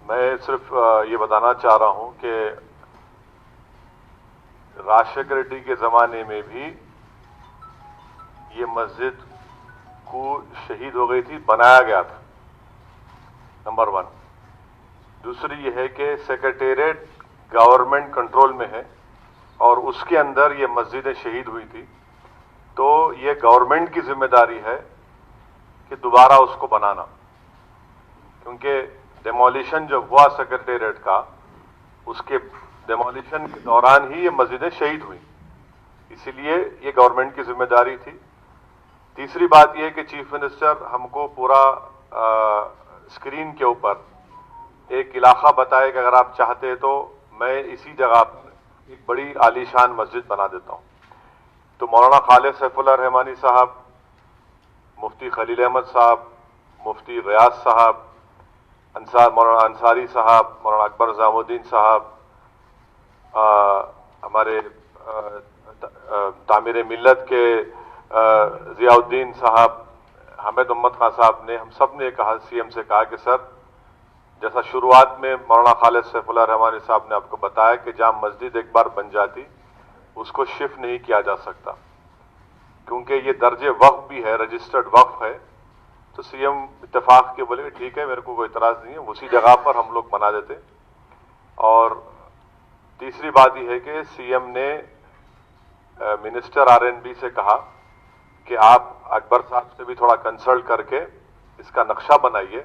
میں صرف یہ بتانا چاہ رہا ہوں کہ راجشیکھر ریڈی کے زمانے میں بھی یہ مسجد کو شہید ہو گئی تھی، بنایا گیا تھا، نمبر 1۔ دوسری یہ ہے کہ سیکریٹریٹ گورنمنٹ کنٹرول میں ہے اور اس کے اندر یہ مسجدیں شہید ہوئی تھی، تو یہ گورنمنٹ کی ذمہ داری ہے کہ دوبارہ اس کو بنانا، کیونکہ ڈیمولیشن جو ہوا سیکریٹریٹ کا، اس کے ڈیمولیشن کے دوران ہی یہ مسجدیں شہید ہوئیں، اسی لیے یہ گورنمنٹ کی ذمہ داری تھی۔ تیسری بات یہ کہ چیف منسٹر ہم کو پورا اسکرین کے اوپر ایک علاقہ بتائے کہ اگر آپ چاہتے تو میں اسی جگہ پر ایک بڑی عالیشان مسجد بنا دیتا ہوں۔ تو مولانا خالد سیف اللہ رحمانی صاحب، مفتی خلیل احمد صاحب، مفتی غیاث صاحب، مولانا انصاری صاحب، مولانا اکبر نظام الدین صاحب، ہمارے تعمیر ملت کے ضیاء الدین صاحب، حامد محمد خان صاحب نے، ہم سب نے کہا، سی ایم سے کہا کہ سر، جیسا شروعات میں مولانا خالد سیف اللہ رحمانی صاحب نے آپ کو بتایا کہ جہاں مسجد ایک بار بن جاتی اس کو شفٹ نہیں کیا جا سکتا، کیونکہ یہ درجے وقف بھی ہے، رجسٹرڈ وقف ہے۔ تو سی ایم اتفاق کے بولے ٹھیک ہے، میرے کو کوئی اعتراض نہیں ہے، اسی جگہ پر ہم لوگ بنا دیتے۔ اور تیسری بات یہ ہے کہ سی ایم نے منسٹر RNB سے کہا کہ آپ اکبر صاحب سے بھی تھوڑا کنسلٹ کر کے اس کا نقشہ بنائیے،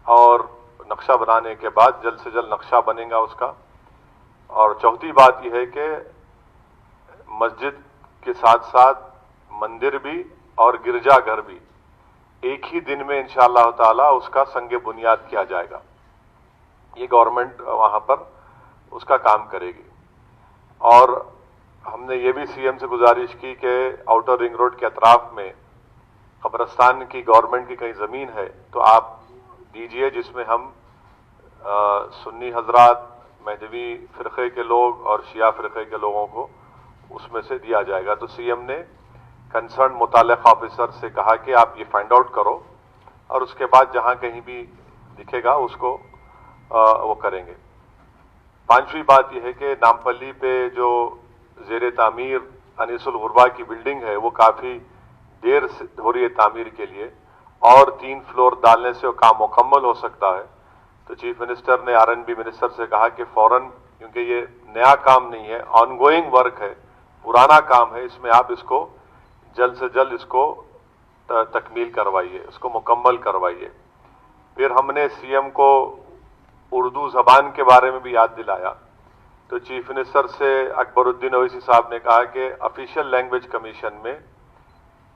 اور نقشہ بنانے کے بعد جلد سے جلد نقشہ بنے گا اس کا۔ اور چوتھی بات یہ ہے کہ مسجد کے ساتھ ساتھ مندر بھی اور گرجا گھر بھی ایک ہی دن میں انشاءاللہ تعالی اس کا سنگ بنیاد کیا جائے گا، یہ گورنمنٹ وہاں پر اس کا کام کرے گی۔ اور ہم نے یہ بھی سی ایم سے گزارش کی کہ آؤٹر رنگ روڈ کے اطراف میں قبرستان کی گورنمنٹ کی کہیں زمین ہے تو آپ دیجئے، جس میں ہم سنی حضرات، مہدوی فرقے کے لوگ اور شیعہ فرقے کے لوگوں کو اس میں سے دیا جائے گا۔ تو سی ایم نے کنسرن متعلقہ آفیسر سے کہا کہ آپ یہ فائنڈ آؤٹ کرو، اور اس کے بعد جہاں کہیں بھی دکھے گا اس کو وہ کریں گے۔ پانچویں بات یہ ہے کہ نامپلی پہ جو زیر تعمیر انیس الغربا کی بلڈنگ ہے، وہ کافی دیر سے ہو رہی ہے تعمیر کے لیے، اور 3 فلور ڈالنے سے وہ کام مکمل ہو سکتا ہے۔ تو چیف منسٹر نے RNB منسٹر سے کہا کہ فوراً، کیونکہ یہ نیا کام نہیں ہے، آن گوئنگ ورک ہے، پرانا کام ہے، اس میں آپ اس کو جلد سے جلد اس کو تکمیل کروائیے، اس کو مکمل کروائیے۔ پھر ہم نے سی ایم کو اردو زبان کے بارے میں بھی یاد دلایا، تو چیف منسٹر سے اکبر الدین اویسی صاحب نے کہا کہ آفیشیل لینگویج کمیشن میں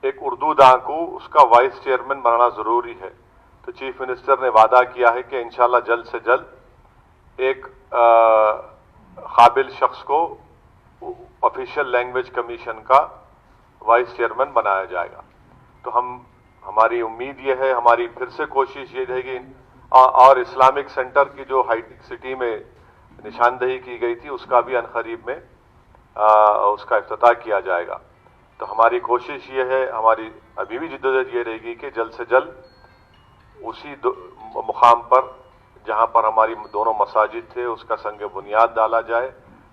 ایک اردو داں کو اس کا وائس چیئرمین بنانا ضروری ہے۔ تو چیف منسٹر نے وعدہ کیا ہے کہ انشاءاللہ جلد سے جلد ایک قابل شخص کو آفیشیل لینگویج کمیشن کا وائس چیئرمین بنایا جائے گا۔ تو ہماری امید یہ ہے، ہماری پھر سے کوشش یہ رہے گی، اور اسلامک سینٹر کی جو ہائی ٹیک سٹی میں نشاندہی کی گئی تھی، اس کا بھی عنقریب میں اس کا افتتاح کیا جائے گا۔ تو ہماری کوشش یہ ہے، ہماری ابھی بھی جدوجہد یہ رہے گی کہ جلد سے جلد اسی مقام پر جہاں پر ہماری دونوں مساجد تھے اس کا سنگ بنیاد ڈالا جائے،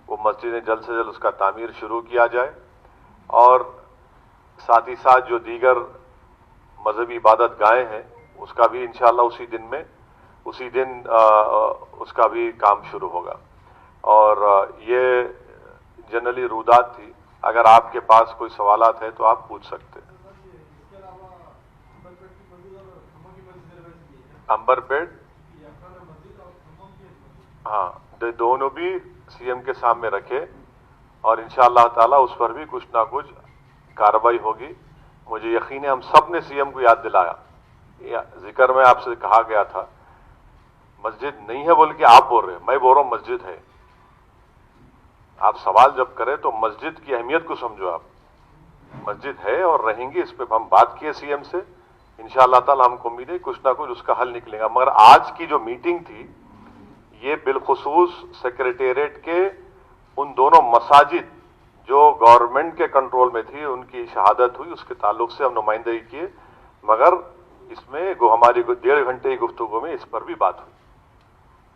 وہ مسجدیں جلد سے جلد اس کا تعمیر شروع کیا جائے، اور ساتھ ہی ساتھ جو دیگر مذہبی عبادت گاہیں ہیں اس کا بھی انشاءاللہ اسی دن اس کا بھی کام شروع ہوگا۔ اور یہ جنرلی رودات تھی، اگر آپ کے پاس کوئی سوالات ہیں تو آپ پوچھ سکتے ہیں۔ امبر پیٹ، ہاں، دونوں بھی سی ایم کے سامنے رکھے، اور انشاءاللہ تعالی اس پر بھی کچھ نہ کچھ کارروائی ہوگی۔ مجھے یقین ہے ہم سب نے سی ایم کو یاد دلایا، ذکر میں آپ سے کہا گیا تھا مسجد نہیں ہے بول کے آپ بول رہے ہیں، میں بول رہا ہوں مسجد ہے۔ آپ سوال جب کریں تو مسجد کی اہمیت کو سمجھو، آپ مسجد ہے اور رہیں گی، اس پہ ہم بات کیے سی ایم سے، انشاءاللہ تعالی ہم کو امید ہے کچھ نہ کچھ اس کا حل نکلے گا۔ مگر آج کی جو میٹنگ تھی یہ بالخصوص سیکریٹریٹ کے ان دونوں مساجد جو گورنمنٹ کے کنٹرول میں تھی، ان کی شہادت ہوئی، اس کے تعلق سے ہم نمائندگی کیے، مگر اس میں ہماری 1.5 گھنٹے کی گفتگو میں اس پر بھی بات ہوئی۔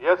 yes,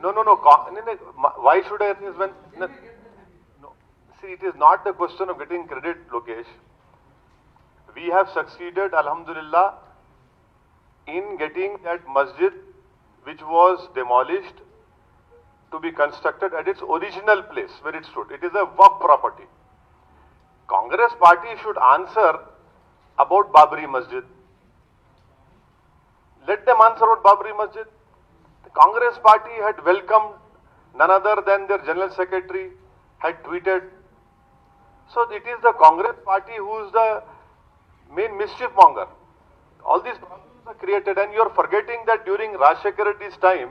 no, why should I raise when, no, see, it is not the question of getting credit, Lokesh. We have succeeded, alhamdulillah, in getting that masjid which was demolished to be constructed at its original place where it stood. It is a waqf property. Congress party should answer about Babri Masjid. Let them answer about Babri Masjid. The Congress party had welcomed, none other than their General Secretary had tweeted. So it is the Congress party who is the main mischief monger. All these problems are created and you are forgetting that during Rajshekar Reddy's time,